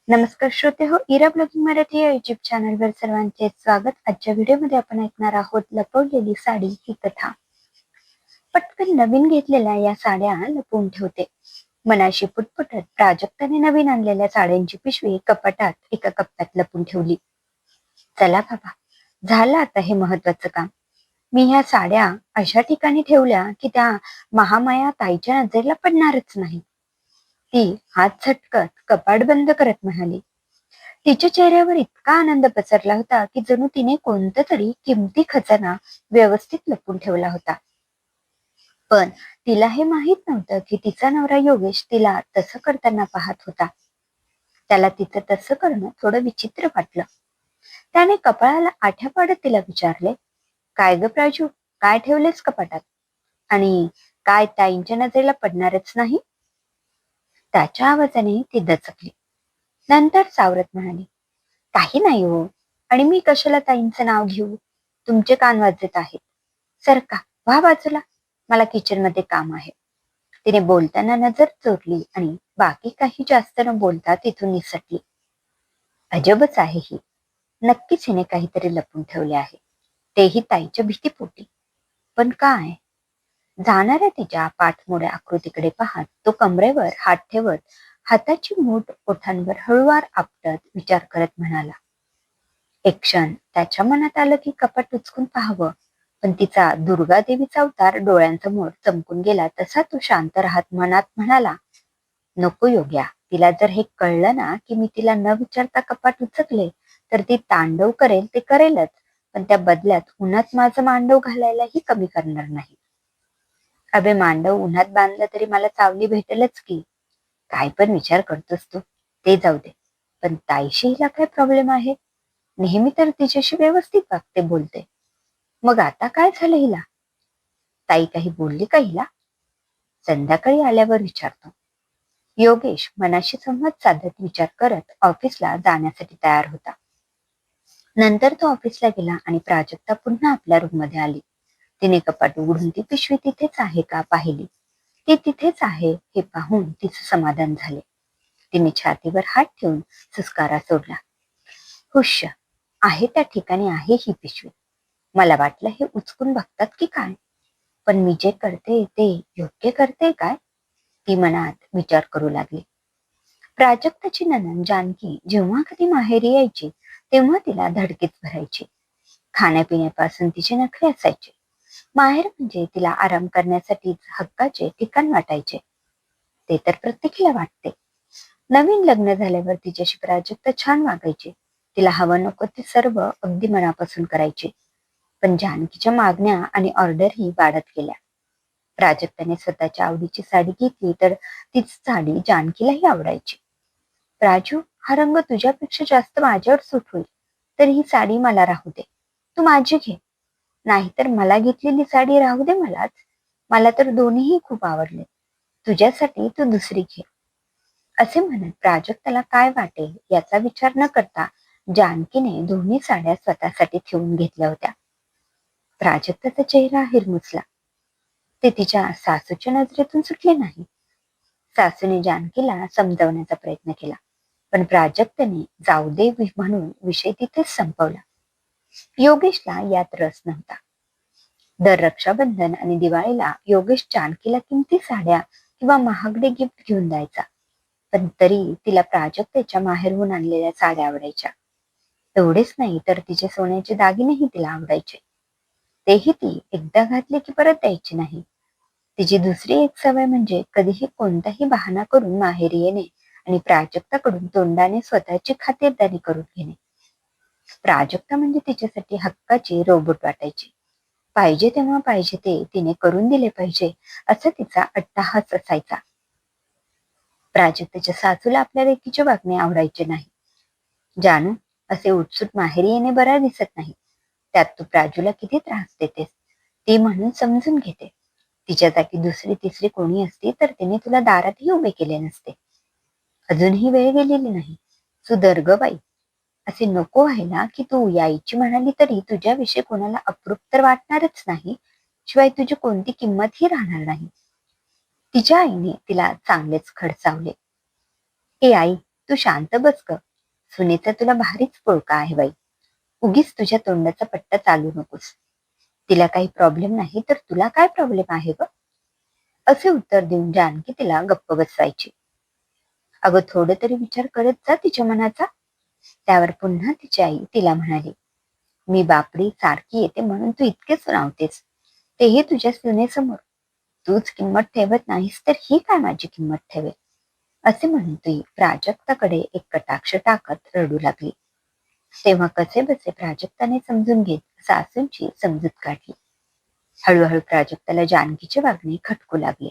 नमस्कार श्रोते हो, इरा ब्लॉगिंग मराठी या युट्यूब चॅनलवर सर्वांचे स्वागत. आजच्या व्हिडिओमध्ये आपण ऐकणार आहोत लपवलेली साडी ही कथा. पटकन नवीन घेतलेल्या या साड्या लपवून ठेवते. मनाशी पुटपुटत प्राजक्ताने नवीन आणलेल्या साड्यांची पिशवी कपाटात एका कप्प्यात लपून ठेवली. चला बाबा, झालं आता हे महत्वाचं काम. मी ह्या साड्या अशा ठिकाणी ठेवल्या की त्या महामाया ताईच्या नजरेला पडणारच नाही. ती हात झटकत कपाट बंद करत म्हणाली. तिच्या चेहऱ्यावर इतका आनंद पसरला होता की जणू तिने कोणता तरी किमती खजाना व्यवस्थित लपून ठेवला होता. पण तिला हे माहित नव्हतं की तिचा नवरा योगेश तिला तसं करताना पाहत होता. त्याला तिचं तसं करणं थोडं विचित्र वाटलं. त्याने कपाळाला आठ्या पाडत तिला विचारले, काय ग प्राजू, काय ठेवलेस कपाटात? आणि काय ताईंच्या नजरेला पडणारच नाही? त्याच्या आवाजाने ती दचकली. नंतर सावरत म्हणाली, काही नाही हो, आणि मी कशाला ताईंचं नाव घेऊ? तुमचे कान वाजत आहेत. सरका, व्हा बाजूला, मला किचन मध्ये काम आहे. तिने बोलताना नजर चोरली आणि बाकी काही जास्त न बोलता तिथून निसटली. अजबच आहे ही. नक्कीच हिने काहीतरी लपून ठेवले आहे, तेही ताईच्या भीतीपोटी. पण काय? जाणाऱ्या तिच्या पाठमोड्या आकृतीकडे पाहत तो कमरेवर हात ठेवत हाताची मूठ ओठांवर हळूवार आपटत विचार करत म्हणाला. एक क्षण त्याच्या मनात आलं की कपाट उचकून पाहावं, पण तिचा दुर्गा देवीचा अवतार डोळ्यांसमोर चमकून गेला तसा तो शांत राहत मनात म्हणाला, नको योग्या, तिला जर हे कळलं ना की मी तिला न विचारता कपाट उचकले तर ती तांडव करेल ते करेलच, पण त्या बदल्यात उन्हात माझं मांडव घालायलाही कमी करणार नाही. अबे मांडव उन्हात बांधलं तरी मला चावली भेटेलच की. काय पण विचार करतोस तू, ते जाऊ दे. पण ताईशी हिला काय प्रॉब्लेम आहे? नेहमी तर तिच्याशी व्यवस्थित वागते, बोलते. मग आता काय झालं हिला? ताई काही बोलली का हिला? संध्याकाळी आल्यावर विचारतो. योगेश मनाशी संवाद साधत विचार करत ऑफिसला जाण्यासाठी तयार होता. नंतर तो ऑफिसला गेला आणि प्राजक्ता पुन्हा आपल्या रूम मध्ये आली. तिने कपाट उघडून ती पिशवी तिथेच आहे का पाहिली. ती तिथेच आहे हे पाहून तिचं समाधान झाले. तिने छातीवर हात ठेवून सुस्कारा सोडला. हुश्य, आहे त्या ठिकाणी आहे ही पिशवी. मला वाटलं हे उचकून बघतात की काय, पण मी जे करते ते योग्य करते काय? ती मनात विचार करू लागली. प्राजक्ताची नणंद जानकी जेव्हा कधी माहेरी यायची तेव्हा तिला धडकीच भरायची. खाण्यापिण्यापासून तिचे नखरे असायचे. माहेर म्हणजे तिला आराम करण्यासाठी हक्काचे ठिकाण वाटायचे. ते तर प्रत्येकीला वाटते. नवीन लग्न झाल्यावर तिच्याशी प्राजक्ता छान वागायची. तिला हवं नको ते सर्व अगदी मनापासून करायचे. पण जानकीच्या मागण्या आणि ऑर्डरही वाढत गेल्या. प्राजक्ताने स्वतःच्या आवडीची साडी घेतली तर तीच साडी जानकीलाही आवडायची. राजू, हा रंग तुझ्यापेक्षा जास्त माझ्यावर सूट होईल, तर ही साडी मला राहू दे. तू माझी घे. नाहीतर मला घेतलेली साडी राहू दे मलाच. मला तर दोन्हीही खूप आवडले. तुझ्यासाठी तू दुसरी घे. असे म्हणत प्राजक्ताला काय वाटेल याचा विचार न करता जानकीने दोन्ही साड्या स्वतःसाठी ठेवून घेतल्या होत्या. प्राजक्ताचा चेहरा हिरमुसला. ते तिच्या सासूच्या नजरेतून सुटले नाही. सासूने जानकीला समजावण्याचा प्रयत्न केला, पण प्राजक्ताने जाऊ दे म्हणून विषय तिथेच संपवला. योगेशला यात रस नव्हता. दर रक्षाबंधन आणि दिवाळीला योगेश जानकीला किमती साड्या किंवा महागडे गिफ्ट घेऊन द्यायचा, पण तरी तिला प्राजक्ताच्या माहेरहून आणलेल्या साड्या आवडायच्या. एवढेच नाही तर तिचे सोन्याचे दागिनेही तिला आवडायचे. तेही ती एकदा घातले की परत द्यायची नाही. तिची दुसरी एक सवय म्हणजे कधीही कोणताही बहाणा करून माहेरी येणे आणि प्राजक्ताकडून तोंडाने स्वतःची खातिरदारी करून घेणे. प्राजक्ता म्हणजे तिच्यासाठी हक्काची रोबोट वाटायची. पाहिजे तेव्हा पाहिजे ते तिने करून दिले पाहिजे असा तिचा अट्टाहास असायचा. प्राजक्ताच्या सासूला आपल्या लेकीचे वागणे आवडायचे नाही. जानू, असे उठसूट माहेरी येणे बरा दिसत नाही. त्यात तू प्राजूला किती त्रास देतेस. ती म्हणून समजून घेते. तिच्या जागी दुसरी तिसरी कोणी असती तर तिने तुला दारातही उभे केले नसते. अजूनही वेळ गेलेली नाही. सुधर ग बाई. असे नको व्हायला की तू यायची म्हणाली तरी तुझ्याविषयी कोणाला अप्रूप तर वाटणारच नाही, शिवाय तुझी कोणती किंमतही राहणार नाही. तिच्या आईने तिला चांगलेच खडसावले. ए आई, तू शांत बस ग. सुनेचा तुला भारीच पोळका आहे बाई. उगीच तुझ्या तोंडाचा पट्टा चालू नकोस. तिला काही प्रॉब्लेम नाही तर तुला काय प्रॉब्लेम आहे ग? असे उत्तर देऊन जानकी तिला गप्प बसवायची. अगं थोडं तरी विचार करत जा तिच्या मनाचा. त्यावर पुन्हा तिची आई तिला म्हणाली, मी बापरी सारखी येते म्हणून तू इतके सुनावतेस, तेही तुझ्या सुनेसमोर. तूच किंमत ठेवत नाहीस तर ही काय माझी किंमत ठेवेल? असे म्हणून ती प्राजक्ताकडे एक कटाक्ष टाकत रडू लागली. तेव्हा कसे बसे प्राजक्ताने समजून घेत सासूंची समजूत काढली. हळूहळू प्राजक्ताला जानकीचे वागणे खटकू लागले.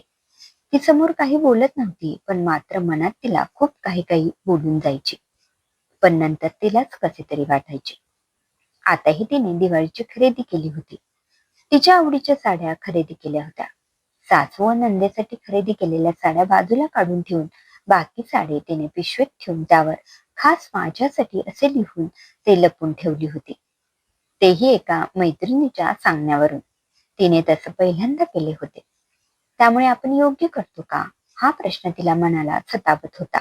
ती समोर काही बोलत नव्हती, पण मात्र मनात तिला खूप काही काही बोलून जायची. पण नंतर तिलाच कसे तरी वाटायचे. आताही तिने दिवाळीची खरेदी केली होती. तिच्या आवडीच्या साड्या खरेदी केल्या होत्या. सासू व नंदेसाठी खरेदी केलेल्या साड्या बाजूला काढून ठेवून बाकी साडी तिने पिशवीत ठेवून त्यावर खास माझ्यासाठी असे लिहून ते लपून ठेवली होती. तेही एका मैत्रिणीच्या सांगण्यावरून. तिने तसं पहिल्यांदा केले होते. त्यामुळे आपण योग्य करतो का, हा प्रश्न तिला मनाला सतावत होता.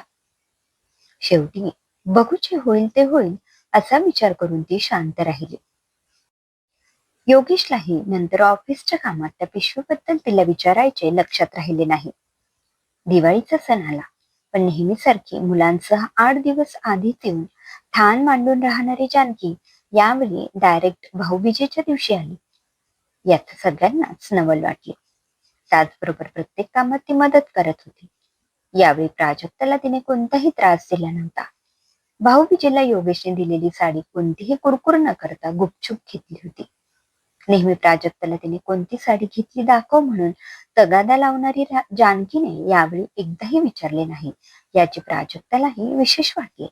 शेवटी बघू जे होईल ते होईल असा विचार करून ती शांत राहिली. योगेशलाही नंतर ऑफिसच्या कामात त्या पिशवीबद्दल तिला विचारायचे लक्षात राहिले नाही. दिवाळीचा सण आला, पण नेहमीसारखी मुलांसह 8 दिवस आधीच येऊन ठाण मांडून राहणारी जानकी यावेळी डायरेक्ट भाऊबीजेच्या दिवशी आली. याच सगळ्यांनाच नवल वाटले. त्याचबरोबर प्रत्येक कामात ती मदत करत होती. यावेळी प्राजक्ताला तिने कोणताही त्रास दिला नव्हता. भाऊबीजेला योगेशने दिलेली साडी कोणतीही कुरकुर न करता गुपचूप घेतली होती. नेहमी प्राजक्ताला तिने कोणती साडी घेतली दाखव म्हणून तगादा लावणारी जानकीने यावेळी एकदाही विचारले नाही, याची प्राजक्तालाही विशेष वाटले.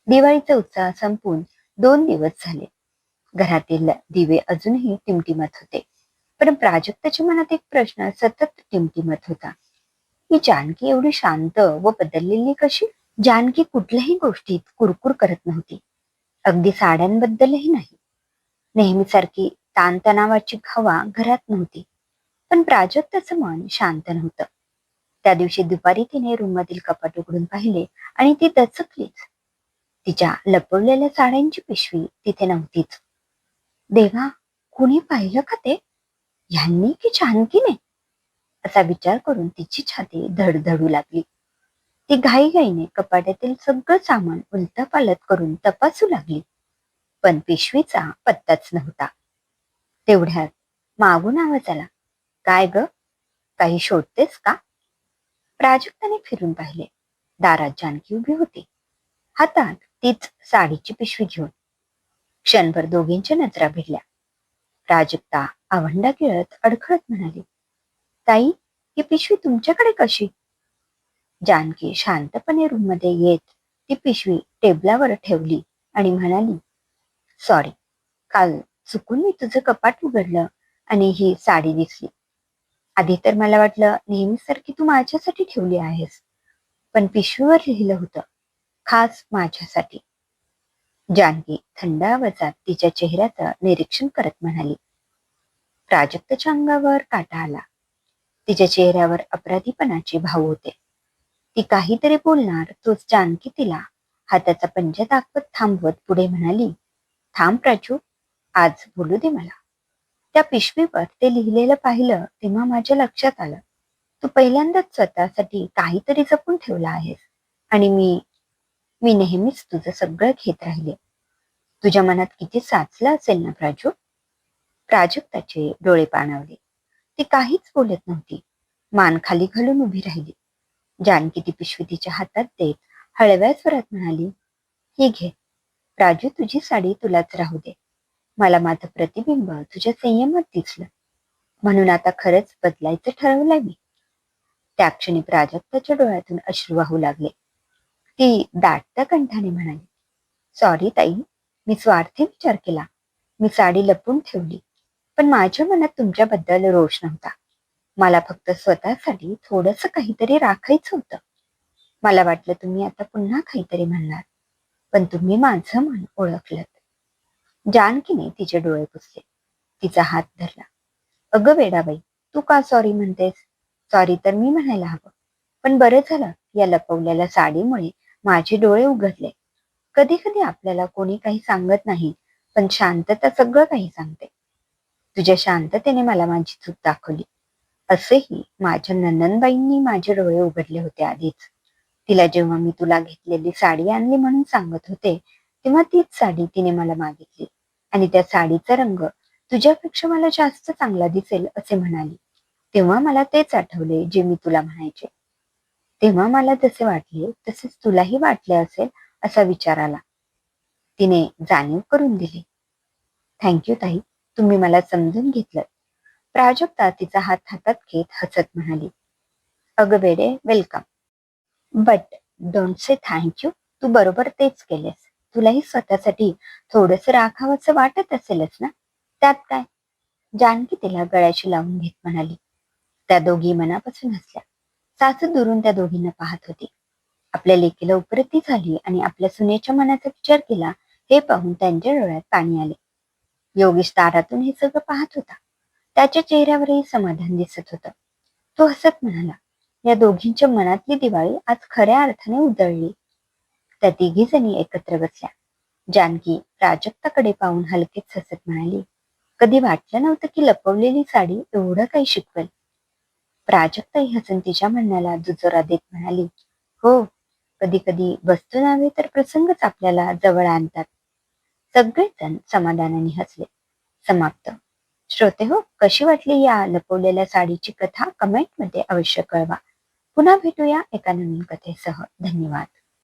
दिवाळीचा उत्साह संपून 2 दिवस झाले. घरातील दिवे अजूनही टिमटिमत होते. पण प्राजक्ताच्या मनात एक प्रश्न सतत टिमटिमत होता. ही जानकी एवढी शांत व बदललेली कशी? जानकी कुठल्याही गोष्टीत कुरकुर करत नव्हती. अगदी साड्यांबद्दलही नाही. नेहमीसारखी ताणतणावाची हवा घरात नव्हती. पण प्राजक्ताचं मन शांत नव्हतं. त्या दिवशी दुपारी तिने रूममधील कपाट उघडून पाहिले आणि ती दचकलीच. तिच्या लपवलेल्या साड्यांची पिशवी तिथे नव्हतीच. देवा, कुणी पाहिलं का ते? ह्यांनी की जानकीने? असा विचार करून तिची छाती धडधडू लागली. ती घाईघाईने कपाटातील सगळं सामान उलथापालथ करून तपासू लागली. पण पिशवीचा पत्ताच नव्हता. तेवढ्यात मागून आवाज आला, काय ग, काही शोधतेस का? प्राजक्ताने फिरून पाहिले. दारात जानकी उभी होती, हातात तीच साडीची पिशवी घेऊन. क्षणभर दोघींच्या नजरा भिडल्या. प्राजक्ता आवंडा गिळत अडखळत म्हणाली, ताई, ही पिशवी तुमच्याकडे कशी? जानकी शांतपणे रूममध्ये येत ती पिशवी टेबलावर ठेवली आणि म्हणाली, सॉरी, काल चुकून मी तुझं कपाट उघडलं आणि ही साडी दिसली. आधी तर मला वाटलं नेहमीसारखी तू माझ्यासाठी ठेवली आहेस, पण पिशवीवर लिहिलं होतं, खास माझ्यासाठी. जानकी थंड आवाजात तिच्या चेहऱ्याचं निरीक्षण करत म्हणाली. प्राजक्ताच्या अंगावर काटा आला. तिच्या चेहऱ्यावर अपराधीपणाचे भाव होते. ती काहीतरी बोलणार तोच जानकी तिला हाताचा पंजा दाखवत थांबवत पुढे म्हणाली, थांब प्राजू, आज बोलू दे मला. त्या पिशवीवर ते लिहिलेलं पाहिलं तेव्हा माझ्या लक्षात आलं, तू पहिल्यांदाच स्वतःसाठी काहीतरी जपून ठेवला आहेस. आणि मी मी नेहमीच तुझं सगळं घेत राहिले. तुझ्या मनात किती साचलं असेल ना प्राजू? प्राजक्ताचे डोळे पाणावले. ती काहीच बोलत नव्हती. मान खाली घालून उभी राहिली. जानकी ती पिशवी तिच्या हातात देत हळव्या स्वरात म्हणाली, ही घे प्राजू, तुझी साडी तुलाच राहू दे. मला माझं प्रतिबिंब तुझ्या संयमात दिसलं, म्हणून आता खरंच बदलायचं ठरवलंय मी. त्या क्षणी प्राजक्ताच्या डोळ्यातून अश्रू वाहू लागले. ती दाटत्या कंठाने म्हणाली, सॉरी ताई, मी स्वार्थी विचार केला. मी साडी लपून ठेवली, पण माझ्या मनात तुमच्याबद्दल रोष नव्हता. मला फक्त स्वतःसाठी थोडंसं काहीतरी राखायचं होतं. मला वाटलं तुम्ही आता पुन्हा काहीतरी म्हणणार, पण तुम्ही माझं मन ओळखलंत. जानकीने तिचे डोळे पुसले. तिचा हात धरला. अगं वेडाबाई, तू का सॉरी म्हणतेस? सॉरी तर मी म्हणायला हवं, पण बरं झालं या लपवलेल्या साडीमुळे माझे डोळे उघडले. कधी कधी आपल्याला कोणी काही सांगत नाही, पण शांतता सगळं काही सांगते. तुझ्या शांततेने मला माझी चूक दाखवली. असेही माझ्या नंदनबाईंनी माझे डोळे उघडले होते आधीच. तिला जेव्हा मी तुला घेतलेली साडी आणली म्हणून सांगत होते, तेव्हा तीच साडी तिने मला मागितली आणि त्या साडीचा रंग तुझ्यापेक्षा मला जास्त चांगला दिसेल असे म्हणाली. तेव्हा मला तेच आठवले जे मी तुला म्हणायचे. तेव्हा मला जसे वाटले तसेच तुलाही वाटले असेल असा विचार आला. तिने जाणीव करून दिली. थँक्यू ताई, तुम्ही मला समजून घेतलं. प्राजक्ता तिचा हात हातात घेत हसत म्हणाली, अगं बेडे, welcome. But don't say thank you. तू बरोबर तेच केलेस. तुलाही स्वतःसाठी थोडंसं राखावंसं वाटत असेलच ना? त्यात काय? जानकी तिला गळ्याशी लावून घेत म्हणाली. त्या दोघी मनापासून हसल्या. सासू दुरून त्या दोघींना पाहत होती. आपल्या लेकीला उपरती झाली आणि आपल्या सुनेच्या मनाचा विचार केला हे पाहून त्यांच्या डोळ्यात पाणी आले. योगेश दारातून हे सगळं पाहत होता. त्याच्या चेहऱ्यावरही समाधान दिसत होतं. तो हसत म्हणाला, या दोघींच्या मनातली दिवाळी आज खऱ्या अर्थाने उजळली. त्या तिघी जणी एकत्र बसल्या. जानकी प्राजक्ताकडे पाहून हलकेच हसत म्हणाली, कधी वाटलं नव्हतं की लपवलेली साडी एवढं काही शिकवेल. प्राजक्ताही हसून तिच्या म्हणण्याला दुजोरा देत म्हणाली, हो, कधी कधी वस्तू नव्हे तर प्रसंगच आपल्याला जवळ आणतात. सगळेजण समाधानाने हसले. समाप्त. श्रोते हो, कशी वाटली या लपवलेल्या साडीची कथा कमेंटमध्ये अवश्य कळवा. पुन्हा भेटूया एका नवीन कथेसह. धन्यवाद.